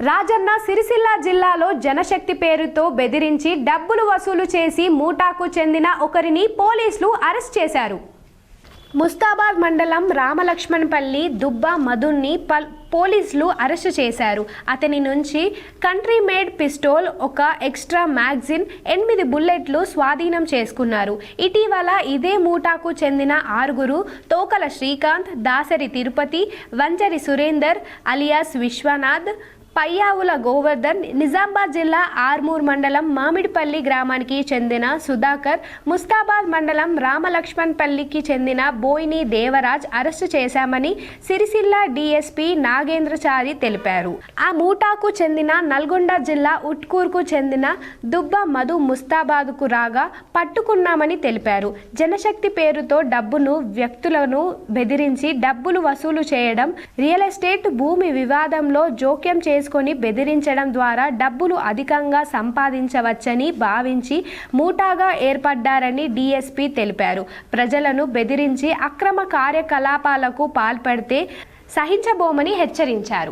రాజన్న సిరిసిల్ల జిల్లాలో జనశక్తి పేరుతో బెదిరించి డబ్బులు వసూలు చేసి మూటాకు చెందిన ఒకరిని పోలీసులు అరెస్ట్ చేశారు. ముస్తాబాద్ మండలం రామలక్ష్మణపల్లి దుబ్బ మధున్ని పోలీసులు అరెస్టు చేశారు. అతని నుంచి కంట్రీ మేడ్ పిస్టోల్, ఒక ఎక్స్ట్రా మ్యాగజిన్, 8 బుల్లెట్లు స్వాధీనం చేసుకున్నారు. ఇటీవల ఇదే మూటాకు చెందిన 6 తోకల శ్రీకాంత్, దాసరి తిరుపతి, వంజరి సురేందర్ అలియాస్ విశ్వనాథ్, పయ్యావుల గోవర్ధన్, నిజామాబాద్ జిల్లా ఆర్మూర్ మండలం మామిడిపల్లి గ్రామానికి చెందిన సుధాకర్, ముస్తాబాద్ మండలం రామలక్ష్మణపల్లికి చెందిన బోయిని దేవరాజ్ అరెస్టు చేశామని సిరిసిల్ల డీఎస్పీ నాగేంద్రచారి తెలిపారు. ఆ మూటాకు చెందిన నల్గొండ జిల్లా ఉట్కూర్కు చెందిన దుబ్బ మధు ముస్తాబాద్కు రాగా పట్టుకున్నామని తెలిపారు. జనశక్తి పేరుతో వ్యక్తులను బెదిరించి డబ్బులు వసూలు చేయడం, రియల్ ఎస్టేట్ భూమి వివాదంలో జోక్యం చేసుకొని బెదిరించడం ద్వారా డబ్బులు అధికంగా సంపాదించవచ్చని భావించి మూటాగా ఏర్పడ్డారని డీఎస్పీ తెలిపారు. ప్రజలను బెదిరించి అక్రమ కార్యకలాపాలకు పాల్పడితే సహించబోమని హెచ్చరించారు.